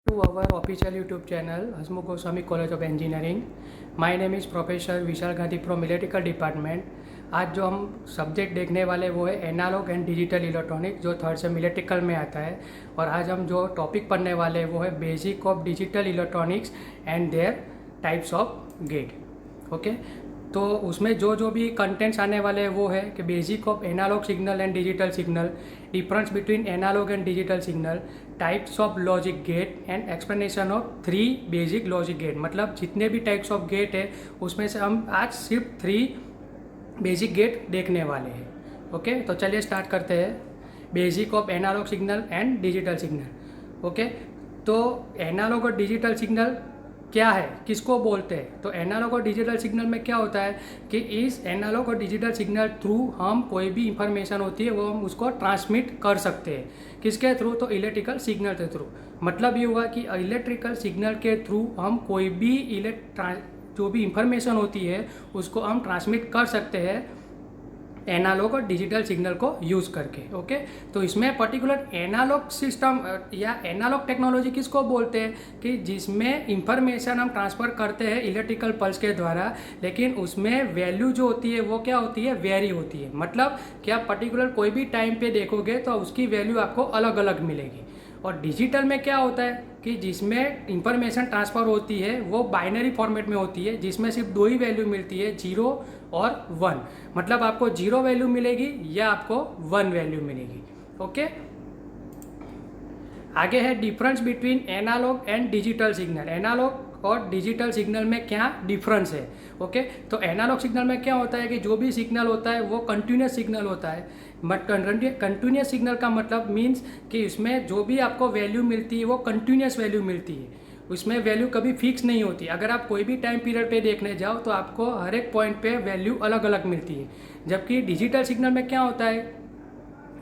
To our official YouTube channel, Hasmukh Goswami College of Engineering. My name is Professor Vishal Gandhi from electrical department. आज जो हम subject देखने वाले वो है एनालॉग एंड डिजिटल इलेक्ट्रॉनिक्स, जो थर्ड सेम इलेक्ट्रिकल में आता है. और आज हम जो टॉपिक पढ़ने वाले हैं वो है basic of digital electronics and their types of gate. Okay, तो उसमें जो भी कंटेंट्स आने वाले हैं वो है कि basic of analog signal and digital signal, difference between analog and digital signal, types of logic gate and explanation of 3 basic logic gate. मतलब जितने भी टाइप्स ऑफ गेट है उसमें से हम आज सिर्फ 3 बेसिक गेट देखने वाले हैं. ओके, तो चलिए स्टार्ट करते हैं. Basic of analog signal and digital signal. Okay, तो एनालॉग और डिजिटल सिग्नल क्या है, किसको बोलते हैं? तो एनालॉग और डिजिटल सिग्नल में क्या होता है कि इस एनालॉग और डिजिटल सिग्नल थ्रू हम कोई भी इंफॉर्मेशन होती है वो हम उसको ट्रांसमिट कर सकते हैं. किसके थ्रू? तो इलेक्ट्रिकल सिग्नल के थ्रू. मतलब ये हुआ कि इलेक्ट्रिकल सिग्नल के थ्रू हम कोई भी जो भी इंफॉर्मेशन होती है उसको हम ट्रांसमिट कर सकते हैं एनालॉग और डिजिटल सिग्नल को यूज़ करके. ओके, तो इसमें पर्टिकुलर एनालॉग सिस्टम या एनालॉग टेक्नोलॉजी किसको बोलते हैं कि जिसमें इंफॉर्मेशन हम ट्रांसफ़र करते हैं इलेक्ट्रिकल पल्स के द्वारा, लेकिन उसमें वैल्यू जो होती है वो क्या होती है, वेरी होती है. मतलब कि आप पर्टिकुलर कोई भी टाइम पे देखोगे तो उसकी वैल्यू आपको अलग अलग मिलेगी. और डिजिटल में क्या होता है कि जिसमें इंफॉर्मेशन ट्रांसफ़र होती है वो बाइनरी फॉर्मेट में होती है, जिसमें सिर्फ 2 ही वैल्यू मिलती है, 0 और 1. मतलब आपको 0 वैल्यू मिलेगी या आपको 1 वैल्यू मिलेगी. ओके, आगे है difference between analog and digital signal. Analog और डिजिटल सिग्नल में क्या डिफरेंस है? ओके, तो एनालॉग सिग्नल में क्या होता है कि जो भी सिग्नल होता है वो कंटिन्यूस सिग्नल होता है. बट कंटिन्यूस सिग्नल का मतलब मीन्स कि उसमें जो भी आपको वैल्यू मिलती है वो कंटिन्यूस वैल्यू मिलती है. उसमें वैल्यू कभी फिक्स नहीं होती. अगर आप कोई भी टाइम पीरियड पे देखने जाओ तो आपको हर एक पॉइंट पे वैल्यू अलग अलग मिलती है. जबकि डिजिटल सिग्नल में क्या होता है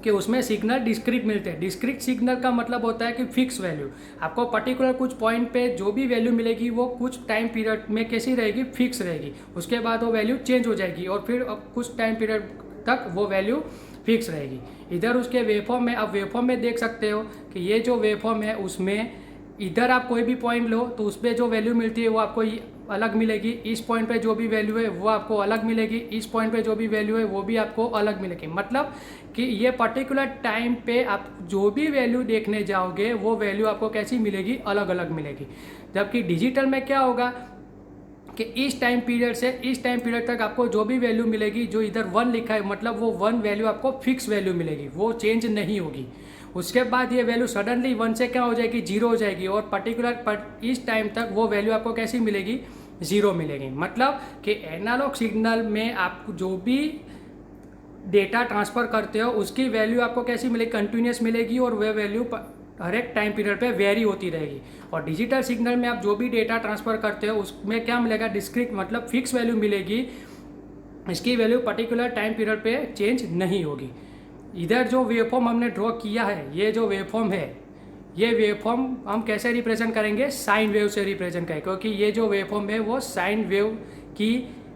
कि उसमें सिग्नल डिस्क्रीट मिलते हैं. डिस्क्रीट सिग्नल का मतलब होता है कि फिक्स वैल्यू. आपको पर्टिकुलर कुछ पॉइंट पे जो भी वैल्यू मिलेगी वो कुछ टाइम पीरियड में कैसी रहेगी, फिक्स रहेगी. उसके बाद वो वैल्यू चेंज हो जाएगी और फिर कुछ टाइम पीरियड तक वो वैल्यू फिक्स रहेगी. इधर उसके वेवफॉर्म में, आप वेवफॉर्म में देख सकते हो कि ये जो वेवफॉर्म है उसमें इधर आप कोई भी पॉइंट लो तो उस पर जो वैल्यू मिलती है वो आपको अलग मिलेगी. इस पॉइंट पे जो भी वैल्यू है वो आपको अलग मिलेगी. इस पॉइंट पे जो भी वैल्यू है वो भी आपको अलग मिलेगी. मतलब कि ये पर्टिकुलर टाइम पे आप जो भी वैल्यू देखने जाओगे वो वैल्यू आपको कैसी मिलेगी, अलग अलग मिलेगी. जबकि डिजिटल में क्या होगा कि इस टाइम पीरियड से इस टाइम पीरियड तक आपको जो भी वैल्यू मिलेगी, जो इधर 1 लिखा है मतलब वो 1 वैल्यू आपको फिक्स वैल्यू मिलेगी, वो चेंज नहीं होगी. उसके बाद ये वैल्यू सडनली 1 से क्या हो जाएगी, 0 हो जाएगी. और पर्टिकुलर इस टाइम तक वो वैल्यू आपको कैसी मिलेगी, 0 मिलेगी. मतलब कि एनालॉग सिग्नल में आप जो भी डेटा ट्रांसफ़र करते हो उसकी वैल्यू आपको कैसी मिलेगी, कंटिन्यूस मिलेगी. और वह वैल्यू हर एक टाइम पीरियड पे वेरी होती रहेगी. और डिजिटल सिग्नल में आप जो भी डेटा ट्रांसफ़र करते हो उसमें क्या मिलेगा, डिस्क्रीट मतलब फिक्स वैल्यू मिलेगी. इसकी वैल्यू पर्टिकुलर टाइम पीरियड पे चेंज नहीं होगी. इधर जो वेवफॉर्म हमने ड्रॉ किया है, ये जो वेवफॉर्म है, ये वेवफॉर्म हम कैसे रिप्रेजेंट करेंगे, साइन वेव से रिप्रेजेंट करेंगे, क्योंकि ये जो वेवफॉर्म है वो साइन वेव की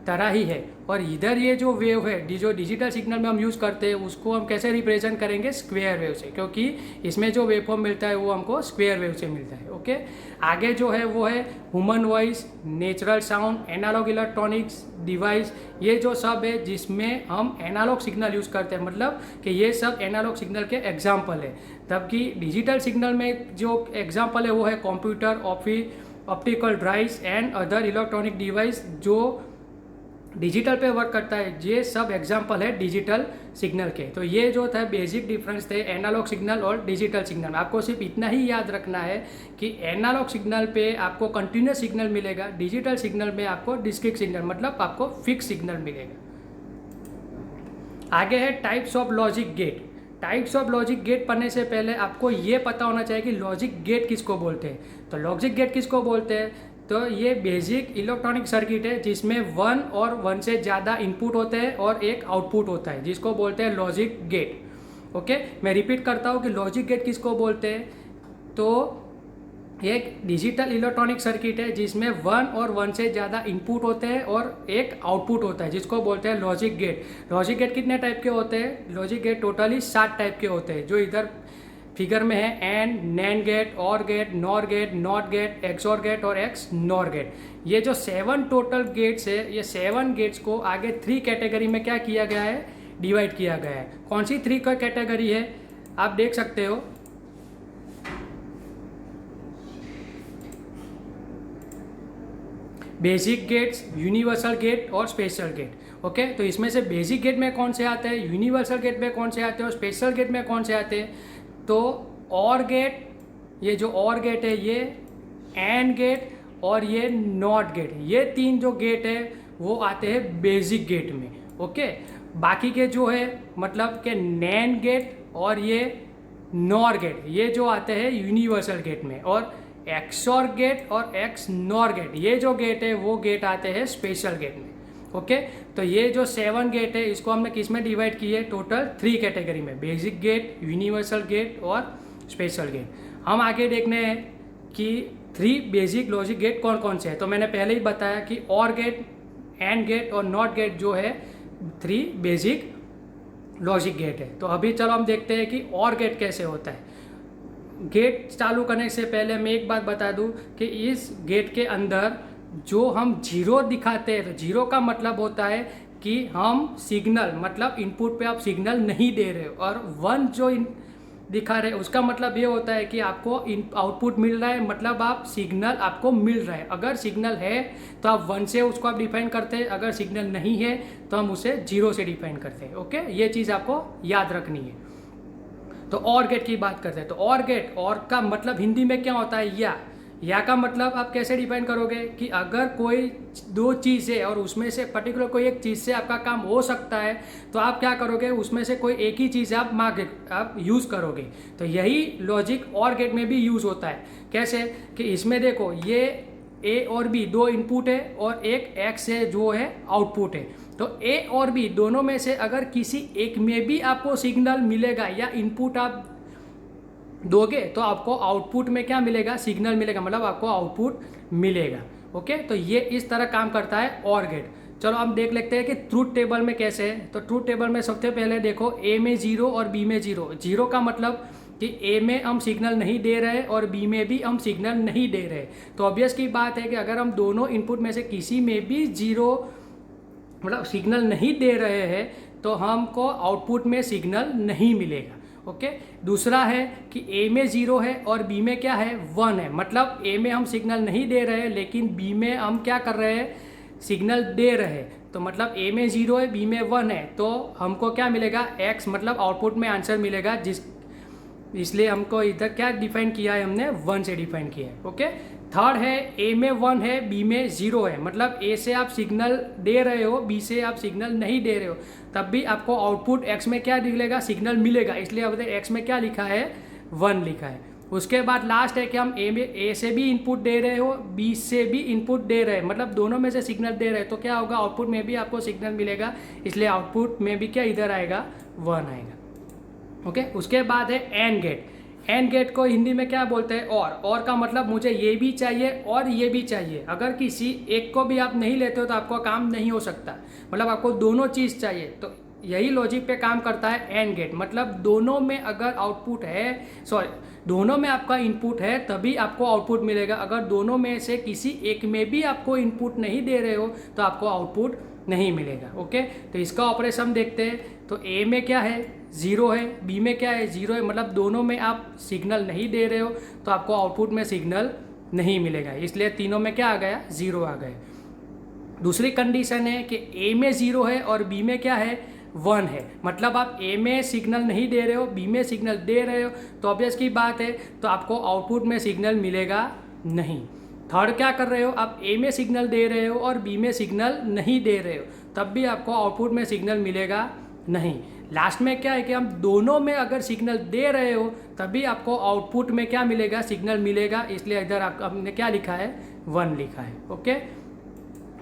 तरह ही है. और इधर ये जो वेव है जो डिजिटल सिग्नल में हम यूज़ करते हैं उसको हम कैसे रिप्रेजेंट करेंगे, स्क्वायर वेव से, क्योंकि इसमें जो वेवफॉर्म मिलता है वो हमको स्क्वायर वेव से मिलता है. ओके, आगे जो है वो है human voice, natural sound, analog electronics device. ये जो सब है जिसमें हम एनालॉग सिग्नल यूज़ करते हैं, मतलब कि ये सब एनालॉग सिग्नल के एग्जाम्पल है. जबकि डिजिटल सिग्नल में जो एग्जाम्पल है वो है computer, optical drives and other electronic device जो डिजिटल पे वर्क करता है. ये सब एग्जाम्पल है डिजिटल सिग्नल के. तो ये जो था बेसिक डिफरेंस थे एनालॉग सिग्नल और डिजिटल सिग्नल. आपको सिर्फ इतना ही याद रखना है कि एनालॉग सिग्नल पे आपको कंटिन्यूस सिग्नल मिलेगा, डिजिटल सिग्नल में आपको डिस्क्रीट सिग्नल मतलब आपको फिक्स सिग्नल मिलेगा. आगे है types of logic gate. Types of logic gate पढ़ने से पहले आपको ये पता होना चाहिए कि लॉजिक गेट किसको बोलते हैं. तो लॉजिक गेट किसको बोलते हैं, तो ये बेसिक इलेक्ट्रॉनिक सर्किट है जिसमें 1 और 1 से ज़्यादा इनपुट होते हैं और एक आउटपुट होता है, जिसको बोलते हैं लॉजिक गेट. ओके, मैं रिपीट करता हूँ कि लॉजिक गेट किसको बोलते हैं. तो एक डिजिटल इलेक्ट्रॉनिक सर्किट है जिसमें 1 और 1 से ज़्यादा इनपुट होते हैं और एक आउटपुट होता है, जिसको बोलते हैं लॉजिक गेट. लॉजिक गेट कितने टाइप के होते हैं, लॉजिक गेट टोटली 7 टाइप के होते हैं, जो इधर फिगर में है AND, NAND gate, OR gate, NOR gate, NOT gate, XOR gate और एक्स नॉर गेट। ये जो 7 टोटल गेट्स है, ये 7 गेट्स को आगे 3 कैटेगरी में क्या किया गया है, डिवाइड किया गया है। कौन सी 3 कैटेगरी है आप देख सकते हो। बेसिक गेट्स, यूनिवर्सल गेट और स्पेशल गेट। ओके, तो इसमें से बेसिक गेट में कौन से आते हैं, यूनिवर्सल गेट में कौन से आते हैं और स्पेशल गेट में कौन से आते हैं। तो और गेट, ये जो और गेट है ये, एंड गेट और ये नॉट गेट, ये 3 जो गेट है वो आते हैं बेसिक गेट में। ओके, बाकी के जो है मतलब के नैंड गेट और ये नॉर गेट, ये जो आते हैं यूनिवर्सल गेट में, और एक्सॉर गेट और एक्स नॉर गेट, ये जो गेट है वो गेट आते हैं स्पेशल गेट में। ओके, तो ये जो 7 गेट है इसको हमने किस में डिवाइड किए, टोटल 3 कैटेगरी में, बेसिक गेट, यूनिवर्सल गेट और स्पेशल गेट। हम आगे देखने हैं कि 3 बेसिक लॉजिक गेट कौन कौन से हैं। तो मैंने पहले ही बताया कि और गेट, एंड गेट और नॉट गेट जो है 3 बेसिक लॉजिक गेट है। तो अभी चलो हम देखते हैं कि और गेट कैसे होता है। गेट चालू करने से पहले मैं एक बात बता दूं कि इस गेट के अंदर जो हम 0 दिखाते हैं, तो 0 का मतलब होता है कि हम सिग्नल, मतलब इनपुट पे आप सिग्नल नहीं दे रहे हो, और 1 जो दिखा रहे उसका मतलब ये होता है कि आपको आउटपुट मिल रहा है, मतलब आप सिग्नल आपको मिल रहा है। अगर सिग्नल है तो आप 1 से उसको आप डिफाइन करते हैं, अगर सिग्नल नहीं है तो हम उसे 0 से डिफाइन करते हैं। ओके, ये चीज़ आपको याद रखनी है। तो और गेट की बात करते हैं। तो और गेट, और का मतलब हिंदी में क्या होता है, या का मतलब आप कैसे डिफाइन करोगे कि अगर कोई 2 चीज़ है और उसमें से पर्टिकुलर कोई एक चीज़ से आपका काम हो सकता है, तो आप क्या करोगे, उसमें से कोई एक ही चीज़ आप यूज़ करोगे। तो यही लॉजिक और गेट में भी यूज़ होता है। कैसे कि इसमें देखो, ये ए और बी 2 इनपुट है और एक एक्स है जो है आउटपुट है। तो ए और बी दोनों में से अगर किसी एक में भी आपको सिग्नल मिलेगा या इनपुट आप दोगे तो आपको आउटपुट में क्या मिलेगा, सिग्नल मिलेगा, मतलब आपको आउटपुट मिलेगा। ओके, तो ये इस तरह काम करता है और गेट। चलो हम देख लेते हैं कि ट्रूथ टेबल में कैसे है। तो ट्रूथ टेबल में सबसे पहले देखो, ए में 0 और बी में 0। 0 का मतलब कि ए में हम सिग्नल नहीं दे रहे और बी में भी हम सिग्नल नहीं दे रहे। तो ऑब्वियस की बात है कि अगर हम दोनों इनपुट में से किसी में भी 0 मतलब सिग्नल नहीं दे रहे हैं तो हमको आउटपुट में सिग्नल नहीं मिलेगा। ओके, दूसरा है कि ए में 0 है और बी में क्या है, 1 है। मतलब ए में हम सिग्नल नहीं दे रहे हैं लेकिन बी में हम क्या कर रहे हैं, सिग्नल दे रहे हैं। तो मतलब ए में 0 है, बी में 1 है, तो हमको क्या मिलेगा, एक्स, मतलब आउटपुट में आंसर मिलेगा, इसलिए हमको इधर क्या डिफाइन किया है, हमने 1 से डिफाइन किया है। ओके, थर्ड है ए में 1 है, बी में 0 है। मतलब ए से आप सिग्नल दे रहे हो, बी से आप सिग्नल नहीं दे रहे हो, तब भी आपको आउटपुट एक्स में क्या मिलेगा, सिग्नल मिलेगा। इसलिए अब एक्स में क्या लिखा है, 1 लिखा है। उसके बाद लास्ट है कि हम ए से भी इनपुट दे रहे हो, बी से भी इनपुट दे रहे हैं, मतलब दोनों में से सिग्नल दे रहे हैं, तो क्या होगा, आउटपुट में भी आपको सिग्नल मिलेगा। इसलिए आउटपुट में भी क्या इधर आएगा, 1 आएगा। ओके, उसके बाद है एंड गेट। एंड गेट को हिंदी में क्या बोलते हैं, और का मतलब मुझे ये भी चाहिए और ये भी चाहिए। अगर किसी एक को भी आप नहीं लेते हो तो आपका काम नहीं हो सकता, मतलब आपको दोनों चीज़ चाहिए। तो यही लॉजिक पे काम करता है एंड गेट। मतलब दोनों में अगर आउटपुट है, दोनों में आपका इनपुट है तभी आपको आउटपुट मिलेगा। अगर दोनों में से किसी एक में भी आपको इनपुट नहीं दे रहे हो तो आपको आउटपुट नहीं मिलेगा। ओके, तो इसका ऑपरेशन देखते हैं। तो ए में क्या है, 0 है, बी में क्या है, 0 है, मतलब दोनों में आप सिग्नल नहीं दे रहे हो तो आपको आउटपुट में सिग्नल नहीं मिलेगा, इसलिए तीनों में क्या आ गया, 0 आ गए। दूसरी कंडीशन है कि ए में 0 है और बी में क्या है, 1 है। मतलब आप ए में सिग्नल नहीं दे रहे हो, बी में सिग्नल दे रहे हो, तो ऑब्वियस की बात है तो आपको आउटपुट में सिग्नल मिलेगा नहीं। थर्ड क्या कर रहे हो, आप ए में सिग्नल दे रहे हो और बी में सिग्नल नहीं दे रहे हो, तब भी आपको आउटपुट में सिग्नल मिलेगा नहीं। लास्ट में क्या है कि हम दोनों में अगर सिग्नल दे रहे हो तभी आपको आउटपुट में क्या मिलेगा, सिग्नल मिलेगा, इसलिए इधर हमने क्या लिखा है, 1 लिखा है। ओके,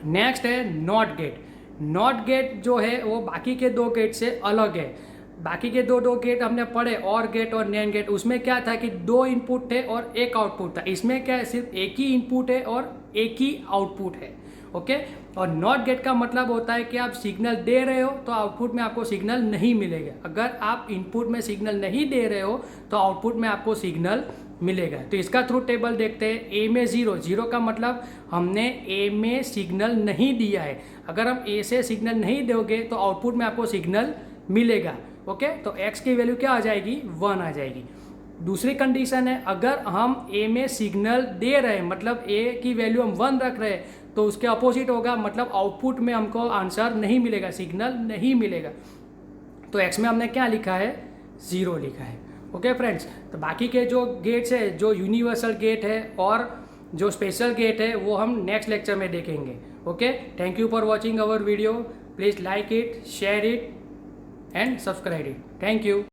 नेक्स्ट है नॉट गेट। नॉट गेट जो है वो बाकी के 2 गेट से अलग है। बाकी के दो गेट हमने पढ़े, और गेट और नैंड गेट, उसमें क्या था कि 2 इनपुट थे और 1 आउटपुट था। इसमें क्या है, सिर्फ एक ही इनपुट है और एक ही आउटपुट है। ओके। और नॉट गेट का मतलब होता है कि आप सिग्नल दे रहे हो तो आउटपुट में आपको सिग्नल नहीं मिलेगा, अगर आप इनपुट में सिग्नल नहीं दे रहे हो तो आउटपुट में आपको सिग्नल मिलेगा। तो इसका ट्रुथ टेबल देखते हैं। ए में 0, 0 का मतलब हमने ए में सिग्नल नहीं दिया है, अगर हम ए से सिग्नल नहीं दोगे तो आउटपुट में आपको सिग्नल मिलेगा। ओके, तो एक्स की वैल्यू क्या आ जाएगी, 1 आ जाएगी। दूसरी कंडीशन है, अगर हम ए में सिग्नल दे रहे हैं मतलब ए की वैल्यू हम 1 रख रहे हैं, तो उसके अपोजिट होगा, मतलब आउटपुट में हमको आंसर नहीं मिलेगा, सिग्नल नहीं मिलेगा। तो एक्स में हमने क्या लिखा है, 0 लिखा है। ओके फ्रेंड्स, तो बाकी के जो गेट्स है, जो यूनिवर्सल गेट है और जो स्पेशल गेट है, वो हम नेक्स्ट लेक्चर में देखेंगे। Okay, thank you for watching our video. Please like it, share it and subscribe it. Thank you.